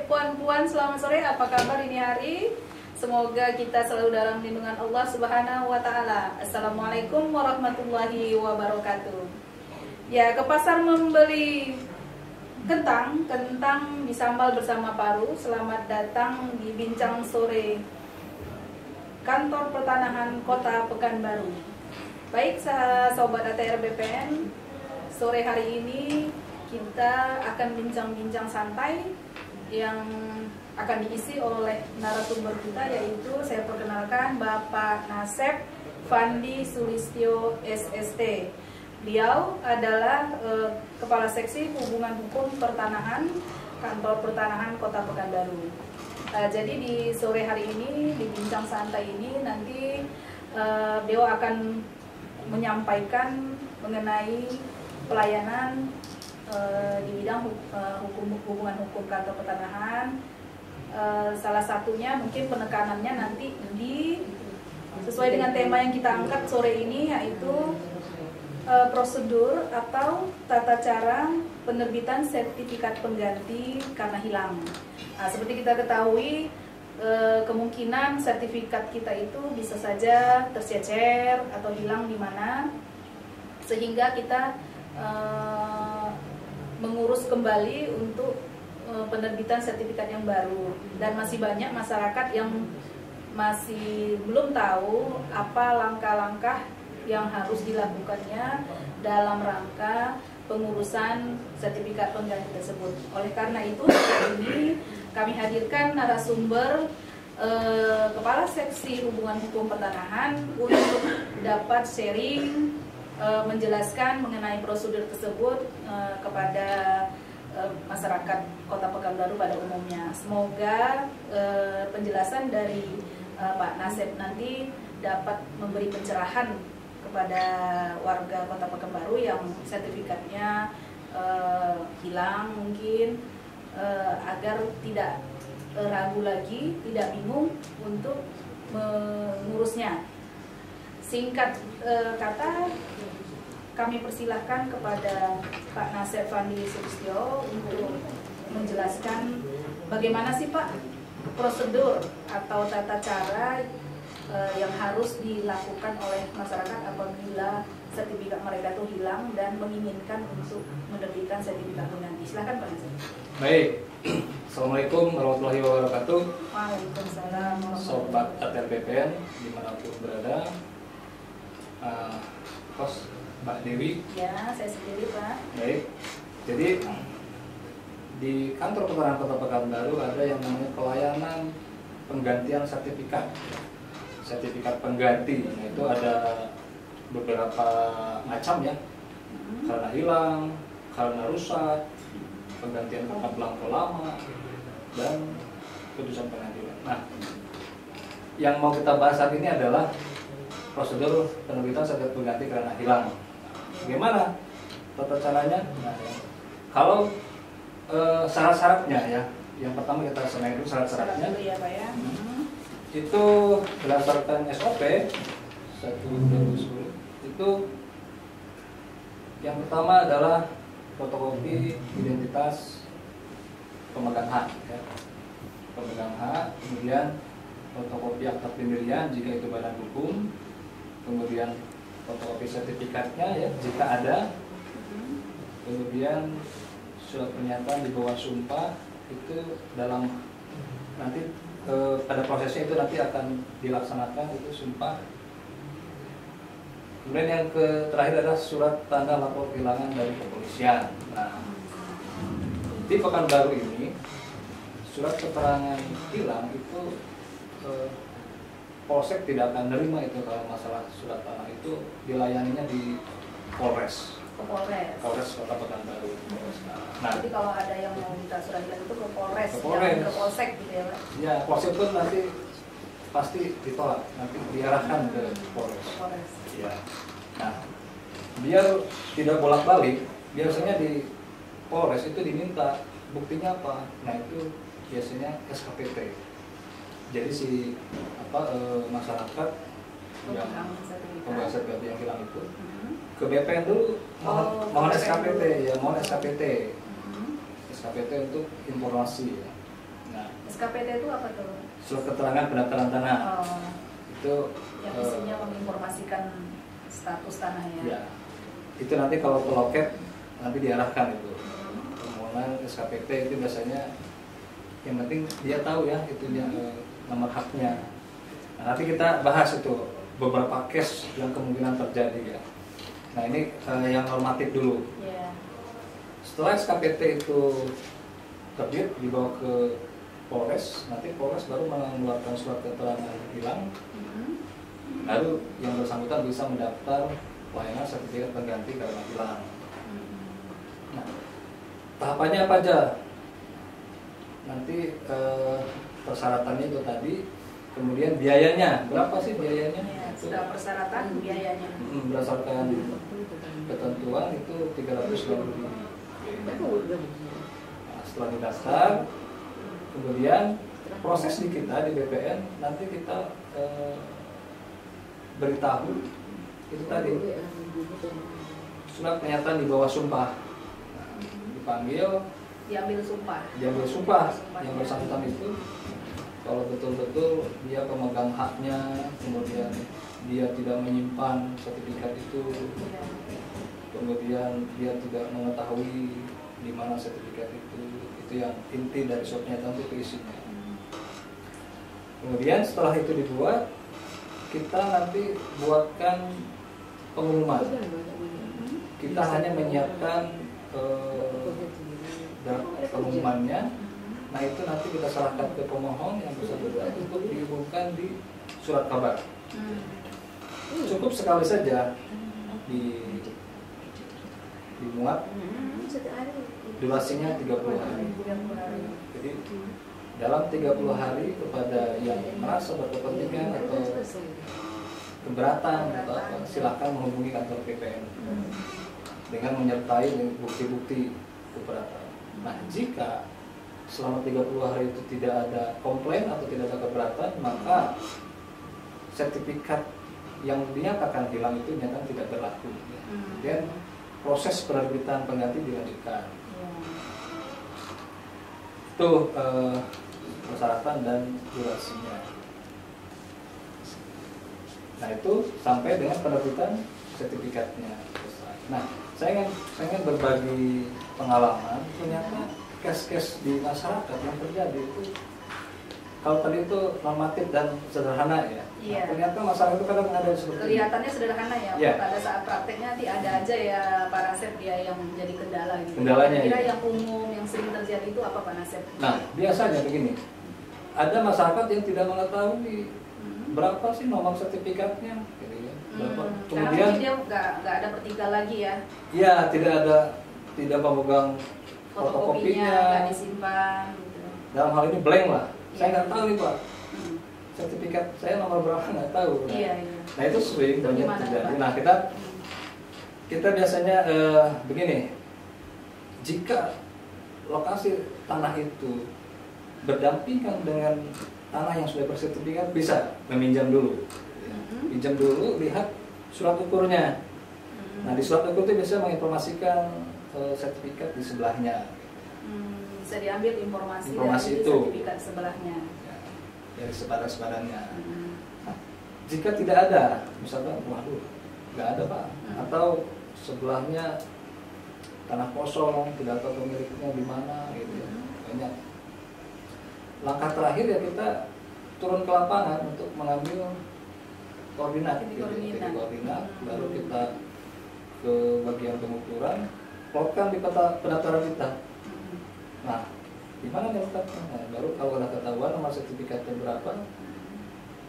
Adik-adik, puan-puan, selamat sore. Apa kabar ini hari? Semoga kita selalu dalam lindungan Allah Subhanahu wa Ta'ala. Assalamualaikum warahmatullahi wabarakatuh. Ya, ke pasar membeli kentang disambal bersama paru. Selamat datang di Bincang Sore Kantor Pertanahan Kota Pekanbaru. Baik, Sobat ATR BPN, sore hari ini kita akan bincang-bincang santai yang akan diisi oleh narasumber kita, yaitu saya perkenalkan Bapak Nasep Fandi Sulistyo SST. Beliau adalah Kepala Seksi Hubungan Hukum Pertanahan Kantor Pertanahan Kota Pekanbaru. Jadi di sore hari ini, di bincang santai ini, nanti beliau akan menyampaikan mengenai pelayanan di bidang hubungan hukum kantor pertanahan. Salah satunya mungkin penekanannya nanti sesuai dengan tema yang kita angkat sore ini, yaitu prosedur atau tata cara penerbitan sertifikat pengganti karena hilang. Nah, seperti kita ketahui, kemungkinan sertifikat kita itu bisa saja tercecer atau hilang di mana, sehingga kita mengurus kembali untuk penerbitan sertifikat yang baru. Dan masih banyak masyarakat yang masih belum tahu apa langkah-langkah yang harus dilakukannya dalam rangka pengurusan sertifikat pengganti tersebut. Oleh karena itu, hari ini kami hadirkan narasumber Kepala Seksi Hubungan Hukum Pertanahan untuk dapat sharing, menjelaskan mengenai prosedur tersebut kepada masyarakat Kota Pekanbaru pada umumnya. Semoga penjelasan dari Pak Nasep nanti dapat memberi pencerahan kepada warga Kota Pekanbaru yang sertifikatnya hilang mungkin, agar tidak ragu lagi, tidak bingung untuk mengurusnya. Singkat kata, kami persilahkan kepada Pak Nasep Fandi Sulistyo untuk menjelaskan bagaimana sih Pak prosedur atau tata cara yang harus dilakukan oleh masyarakat apabila sertifikat mereka itu hilang dan menginginkan untuk menerbitkan sertifikat pengganti. Silakan Pak Nasep. Baik, Assalamualaikum warahmatullahi wabarakatuh. Waalaikumsalam. Sobat ATR BPN dimanapun berada, host Mbak Dewi. Ya, saya sendiri Pak. Baik, jadi di kantor pertanahan Kota Pekanbaru ada yang namanya pelayanan penggantian sertifikat pengganti. Nah, itu ada beberapa macam ya, karena hilang, karena rusak, penggantian karena belangko lama, dan putusan pengadilan. Nah, yang mau kita bahas saat ini adalah prosedur penerbitan sertifikat pengganti karena hilang. Bagaimana tata caranya? Nah, kalau syarat-syaratnya ya, yang pertama kita sengaja dulu syarat-syaratnya. Ya, Pak, ya. Itu berdasarkan SOP 1/2010. Itu yang pertama adalah fotokopi identitas pemegang hak ya. Pemegang hak, kemudian fotokopi akta pendirian jika itu badan hukum, kemudian fotokopi sertifikatnya ya jika ada, kemudian surat pernyataan di bawah sumpah itu dalam nanti pada prosesnya itu nanti akan dilaksanakan itu sumpah. Kemudian yang terakhir adalah surat tanda lapor kehilangan dari kepolisian. Nah, di Pekanbaru ini surat keterangan hilang itu Polsek tidak akan menerima itu kalau masalah surat tanah itu dilayaninya di Polres. Ke Polres. Polres Kota Pekanbaru. Nah, Jadi kalau ada yang mau minta surat hilang itu ke Polres, ke Polres. jangan ke Polsek gitu ya Pak? Ya, Polsek pun nanti pasti ditolak, nanti diarahkan ke Polres. Polres. Ya. Nah, biar tidak bolak-balik, biasanya di Polres itu diminta buktinya apa? Nah, itu biasanya SKPT. Jadi si masyarakat yang pemegang sertifikat yang hilang itu ke BPN dulu mohon SKPT ya, mohon SKPT. SKPT untuk informasi ya. Nah, SKPT itu apa tuh? surat keterangan pendaftaran tanah. Oh, Itu yang isinya menginformasikan status tanahnya. ya, itu nanti kalau ke loket nanti diarahkan itu permohonan SKPT itu biasanya yang penting dia tahu ya itunya nomor haknya. Nah, nanti kita bahas itu beberapa case yang kemungkinan terjadi ya. Nah ini yang normatif dulu. Yeah. Setelah SKPT itu terbit dibawa ke Polres, nanti Polres baru mengeluarkan surat keterangan hilang. Lalu yang bersangkutan bisa mendaftar pelayanan sertifikat pengganti karena hilang. Nah, tahapannya apa aja? Nanti persyaratannya itu tadi, kemudian biayanya berapa sih biayanya? Ya, sudah persyaratan biayanya. Berdasarkan ketentuan itu 350.000. Nah, setelah didaftar, kemudian proses di kita di BPN nanti kita beritahu itu tadi surat pernyataan di bawah sumpah. Nah, dipanggil, Diambil sumpah yang bersangkutan itu kalau betul-betul dia pemegang haknya, kemudian dia tidak menyimpan sertifikat itu, kemudian dia tidak mengetahui di mana sertifikat itu yang inti dari surat pernyataan itu isinya. Kemudian setelah itu dibuat, kita nanti buatkan pengumuman. Kita hanya menyiapkan pengumumannya. Nah itu nanti kita serahkan ke pemohon yang bersangkutan untuk diumumkan di surat kabar. Cukup sekali saja dimuat, durasinya 30 hari. Jadi dalam 30 hari kepada yang merasa berkepentingan atau keberatan atau apa, silakan menghubungi kantor BPN dengan menyertai bukti-bukti keberatan. Nah, jika selama 30 hari itu tidak ada komplain atau tidak ada keberatan, maka sertifikat yang dinyatakan hilang itu nyata tidak berlaku. Dan proses penerbitan pengganti dilanjutkan. Itu persyaratan dan durasinya. Nah itu sampai dengan penerbitan sertifikatnya. Nah saya ingin berbagi pengalaman. Ternyata case-case di masyarakat yang terjadi itu, kalau tadi itu normatif dan sederhana ya. Iya. Nah, ternyata masalah itu kadang ada seperti kelihatannya sederhana ya, ya. pada saat prakteknya nanti ada aja ya Pak Nasep dia yang menjadi kendala gitu. Kendalanya Kira ya. yang umum yang sering terjadi itu apa Pak Nasep? Nah biasanya begini, ada masyarakat yang tidak mengetahui berapa sih nomor sertifikatnya, gitu ya. Berapa. Karena Kemudian mungkin dia nggak ada pertiga lagi ya. ya tidak memegang Fotokopinya nggak disimpan gitu. Dalam hal ini blank lah. Saya Iya. nggak tahu nih Pak. Sertifikat saya nomor berapa nggak tahu. Nah, Iya. nah itu sering Itu banyak gimana, terjadi. Pak? Nah kita biasanya begini. Jika lokasi tanah itu berdampingan dengan tanah yang sudah bersertifikat, bisa meminjam dulu. Pinjam dulu, lihat surat ukurnya. Nah di surat ukur itu biasanya menginformasikan sertifikat di sebelahnya. Bisa diambil informasi dari itu sertifikat sebelahnya. ya, dari sepadan-sepadannya. Nah, jika tidak ada, misalkan, waduh, nggak ada Pak, atau sebelahnya tanah kosong, tidak tahu pemiliknya di mana, gitu ya, banyak. Langkah terakhir ya kita turun ke lapangan untuk mengambil koordinat, baru kita ke bagian pengukuran, plotkan di peta pendaftaran kita. Nah, di mana nih letaknya? Nah, baru kalau udah ketahuan nomor sertifikatnya berapa,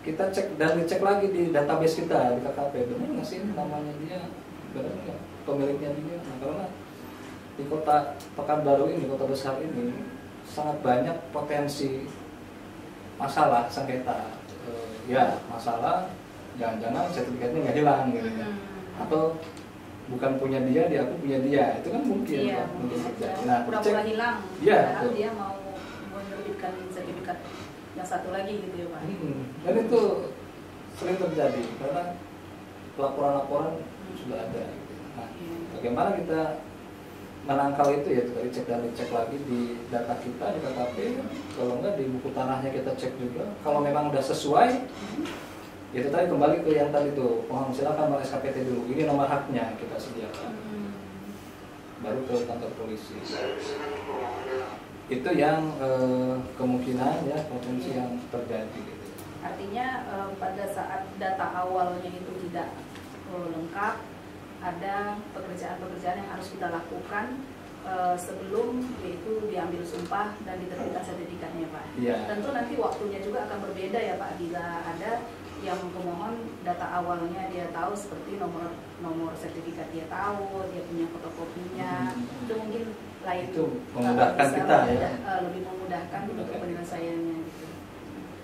kita cek dan dicek lagi di database kita di KKP, benar nggak sih namanya dia, benar nggak pemiliknya dia? Nah, karena di kota Pekanbaru ini, kota besar ini, sangat banyak potensi masalah sengketa. Ya masalah, jangan-jangan sertifikatnya nggak hilang gitu ya, atau bukan punya dia punya dia, itu kan mungkin. Iya, mungkin terjadi. nah, Nah, pura-pura hilang, Iya, padahal betul. dia mau menerbitkan sertifikat yang satu lagi gitu ya Pak. Dan itu sering terjadi karena laporan-laporan sudah ada. Nah, bagaimana kita menangkal itu ya dicek dan dicek lagi di data kita di KTP, kalau enggak di buku tanahnya kita cek juga. Kalau memang udah sesuai, itu tadi kembali ke yang tadi tuh, mohon silakan mau SKPT dulu. Ini nomor haknya kita sediakan. Baru ke kantor polisi. Itu yang kemungkinan ya potensi yang terjadi. Gitu. Artinya pada saat data awalnya itu tidak lengkap, ada pekerjaan-pekerjaan yang harus kita lakukan sebelum yaitu diambil sumpah dan diterbitkan sertifikatnya, Pak. Ya. Tentu nanti waktunya juga akan berbeda ya, Pak. Bila ada yang pemohon data awalnya dia tahu seperti nomor sertifikat dia tahu, dia punya fotokopinya, itu mungkin lain. Itu memudahkan kita ya. Lebih memudahkan untuk penyelesaiannya. Gitu.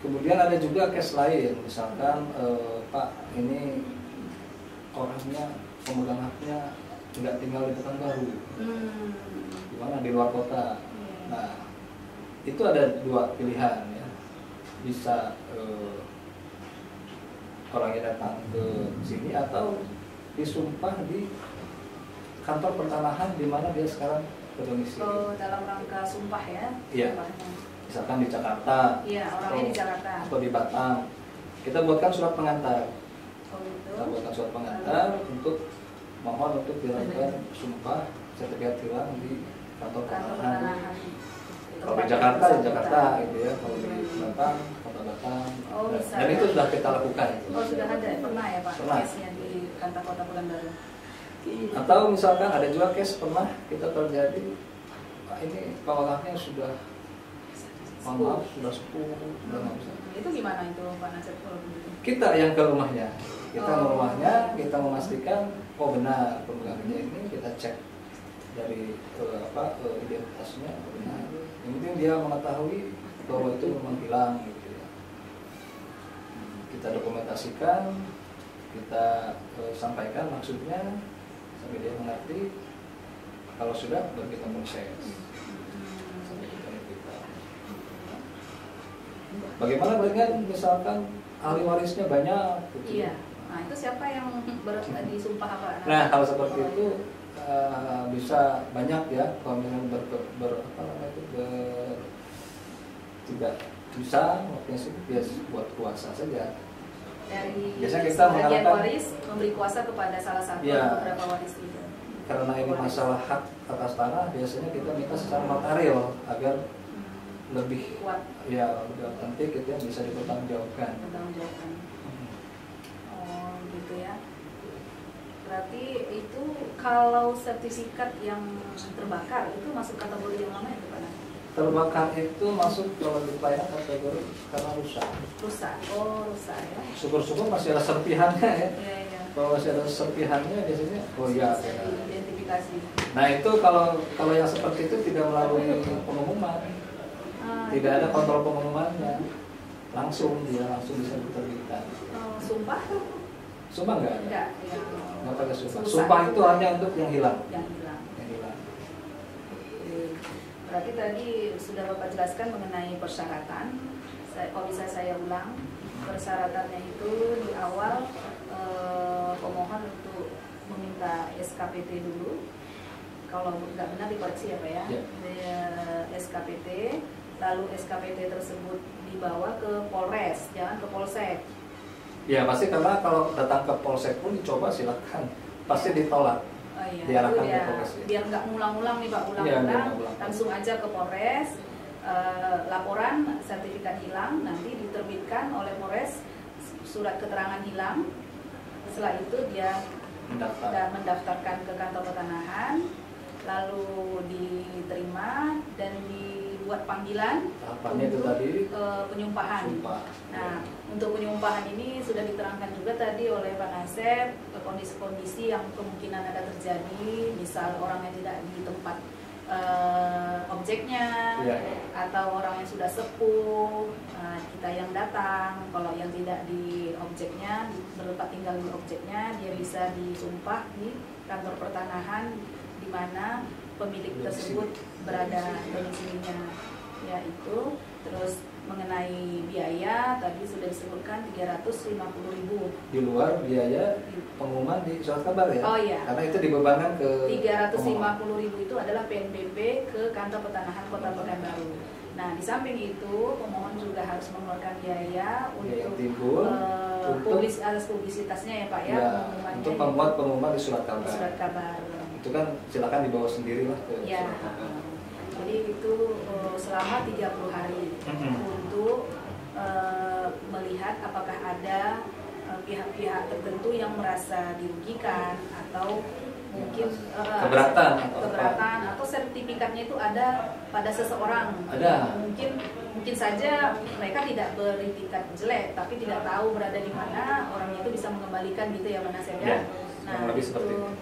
Kemudian ada juga case lain, misalkan Pak ini orangnya pemegang haknya nggak tinggal di Pekanbaru, gimana di luar kota. Nah itu ada dua pilihan ya, bisa orangnya datang ke sini atau disumpah di kantor pertanahan di mana dia sekarang berdomisili. Dalam rangka sumpah ya? Iya. Misalkan di Jakarta, iya, orangnya di Jakarta atau di Batam, kita buatkan surat pengantar. Gitu. Kita buatkan surat pengantar untuk mohon untuk dilakukan sumpah sertifikat hilang di kantor pertanahan. Kalau di Jakarta, di Jakarta gitu ya. Kalau di Batam, kota Batam. Dan itu sudah kita lakukan. Sudah ada, pernah ya Pak? Pernah. Case-nya di kantor kota Pekanbaru. Atau misalkan ada juga case pernah kita terjadi, Pak ini kawalahnya sudah, maaf sudah sepuh, sudah nggak bisa. Itu gimana itu Pak Nasir kalau begitu? Kita yang ke rumahnya, kita ke rumahnya, kita memastikan oh benar pemegangnya ini, kita cek dari identitasnya benar. Yang penting dia mengetahui bahwa itu memang hilang gitu ya. Kita dokumentasikan, kita sampaikan maksudnya sampai dia mengerti. Kalau sudah baru kita proses. Bagaimana dengan misalkan ahli warisnya banyak? Gitu. Iya. Nah itu siapa yang disumpah apa? Nah kalau seperti itu bisa banyak ya, kalau memang tidak bisa, waktunya sih biasa buat kuasa saja. Dari biasanya kita bagian mengatakan waris memberi kuasa kepada salah satu ya, beberapa waris itu. Karena ini masalah hak atas tanah, biasanya kita minta secara material agar lebih kuat, ya lebih otentik gitu yang bisa dipertanggungjawabkan. Oh gitu ya. Berarti itu kalau sertifikat yang terbakar itu masuk kategori yang mana itu Pak? Terbakar itu masuk kalau di pelayanan kategori karena rusak. Rusak, oh rusak ya. Syukur-syukur masih ada serpihannya ya. Iya. Kalau masih ada serpihannya biasanya oh ya. Identifikasi. Nah itu kalau yang seperti itu tidak melalui pengumuman, tidak ada kontrol pengumumannya, langsung bisa diterbitkan. Sumpah? Sumpah enggak? Enggak. Enggak pakai sumpah. Sumpah itu hanya untuk yang hilang. Yang hilang. Oke. Berarti tadi sudah Bapak jelaskan mengenai persyaratan. Kalau bisa saya ulang, persyaratannya itu di awal pemohon untuk meminta SKPT dulu. Kalau nggak benar dikoreksi ya Pak ya. SKPT, lalu SKPT tersebut dibawa ke Polres, jangan ke Polsek. Ya pasti, karena kalau datang ke Polsek pun dicoba silakan, pasti ditolak. Oh, iya. Diarahkan ya, ke Polres. Biar nggak ngulang-ngulang nih Pak, langsung aja ke Polres. Laporan sertifikat hilang nanti diterbitkan oleh Polres surat keterangan hilang. Setelah itu dia mendaftarkan ke kantor pertanahan, lalu diterima dan dibuat panggilan untuk penyumpahan. Nah, untuk penyumpahan ini sudah diterangkan juga tadi oleh Pak Nasir kondisi-kondisi yang kemungkinan ada terjadi, misal orangnya tidak di tempat objeknya, atau orang yang sudah sepuh, kita yang datang. Kalau yang tidak di objeknya, bertempat tinggal di objeknya, dia bisa disumpah di kantor pertanahan di mana pemilik tersebut berada domisilinya. Ya itu. Terus mengenai biaya tadi sudah disebutkan 350.000. Di luar biaya pengumuman di surat kabar ya. Oh iya. Karena itu dibebankan ke 350.000 itu adalah PNBP ke kantor Pertanahan Kota Pekanbaru. Nah, di samping itu pemohon juga harus mengeluarkan biaya untuk atas publisitasnya ya Pak ya, untuk membuat pengumuman di surat kabar. Surat kabar. Itu kan silakan dibawa sendiri lah ke ya. surat kabar. Jadi itu selama 30 hari untuk melihat apakah ada pihak-pihak tertentu yang merasa dirugikan atau mungkin keberatan atau sertifikatnya itu ada pada seseorang. Mungkin saja mereka tidak beritikat jelek tapi tidak tahu berada di mana, orangnya itu bisa mengembalikan gitu ya Mas ya. Nah, itu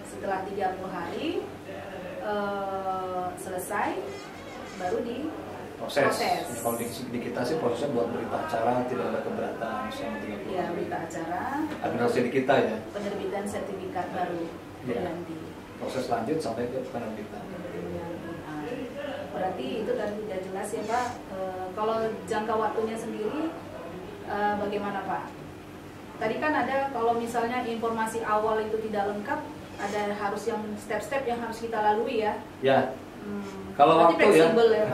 setelah 30 hari selesai baru di proses. Kalau di kita sih prosesnya buat berita acara tidak ada keberatan selama 30 hari. Ya, berita acara. Administrasi di kita ya. Penerbitan sertifikat baru nanti. Proses lanjut sampai ke penerbitan. Berarti itu tadi sudah jelas ya Pak. Kalau jangka waktunya sendiri bagaimana Pak? Tadi kan ada kalau misalnya informasi awal itu tidak lengkap, ada harus yang step-step yang harus kita lalui ya. Ya. Kalau waktu fleksibel ya,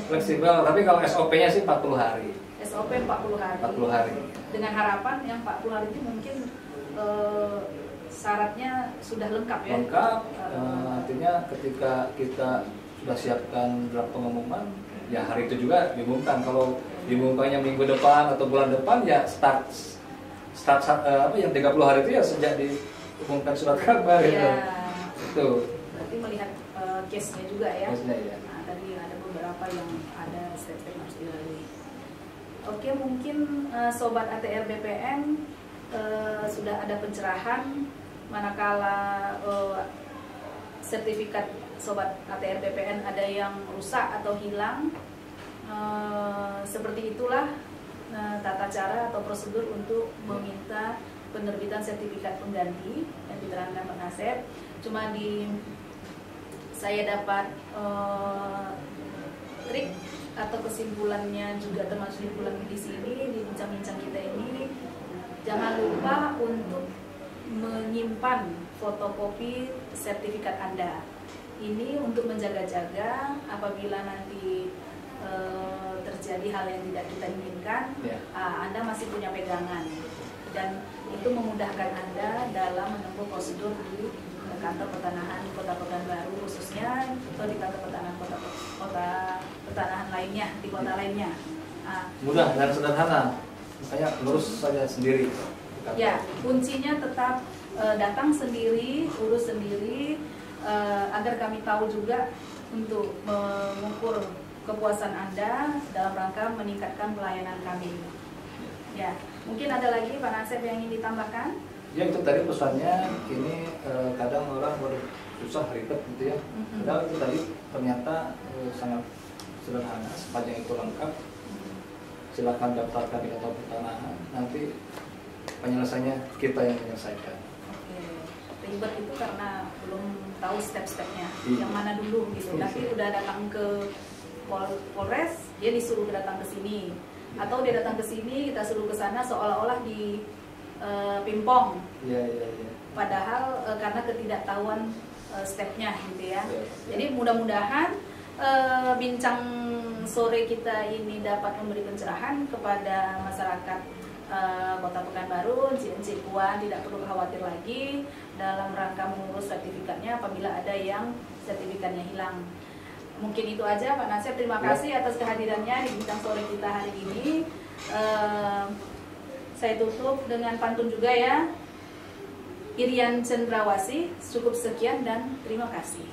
fleksibel. Tapi kalau SOP-nya sih 40 hari. SOP 40 hari. 40 hari. Dengan harapan yang 40 hari itu mungkin syaratnya sudah lengkap ya. Lengkap. Artinya ketika kita sudah siapkan draft pengumuman, ya hari itu juga diumumkan. Kalau diumumkannya minggu depan atau bulan depan, ya start yang 30 hari itu ya sejak diumumkan surat kabar gitu. Itu. Berarti melihat case-nya juga ya. Ya. Nah, tadi ada beberapa yang ada step-step harus dilalui. Oke, mungkin sobat ATR BPN sudah ada pencerahan manakala sertifikat sobat ATR BPN ada yang rusak atau hilang. Seperti itulah tata cara atau prosedur untuk meminta penerbitan sertifikat pengganti yang diterangkan Pak Nasib. Cuma saya dapat trik atau kesimpulannya juga termasuk kesimpulan di sini di bincang-bincang kita ini, jangan lupa untuk menyimpan fotokopi sertifikat Anda. Ini untuk menjaga-jaga apabila nanti terjadi hal yang tidak kita inginkan, Anda masih punya pegangan dan itu memudahkan Anda dalam menempuh prosedur di kantor pertanahan Kota Pekanbaru khususnya atau di kantor pertanahan kota pertanahan lainnya di kota lainnya. Mudah dan sederhana, makanya lurus saja sendiri. Ya, kuncinya tetap datang sendiri, urus sendiri, agar kami tahu juga untuk mengukur kepuasan Anda dalam rangka meningkatkan pelayanan kami. Ya, mungkin ada lagi Pak Nasib yang ingin ditambahkan? Ya itu tadi pesannya, ini kadang orang susah ribet gitu ya. Padahal itu tadi ternyata sangat sederhana, sepanjang itu lengkap. Silakan daftarkan di kantor pertanahan, nanti penyelesaiannya kita yang menyelesaikan. Oke, ribet itu karena belum tahu step-stepnya, yang mana dulu gitu. Tapi udah datang ke Polres, dia disuruh datang ke sini, atau dia datang ke sini, kita suruh ke sana seolah-olah di pimpong. Padahal karena ketidaktahuan stepnya gitu ya. Jadi mudah-mudahan bincang sore kita ini dapat memberi pencerahan kepada masyarakat Kota Pekanbaru, Encik Puan tidak perlu khawatir lagi dalam rangka mengurus sertifikatnya apabila ada yang sertifikatnya hilang. Mungkin itu aja Pak Nasib, terima kasih atas kehadirannya di bincang sore kita hari ini. Saya tutup dengan pantun juga ya. Irian Cendrawasih, cukup sekian dan terima kasih.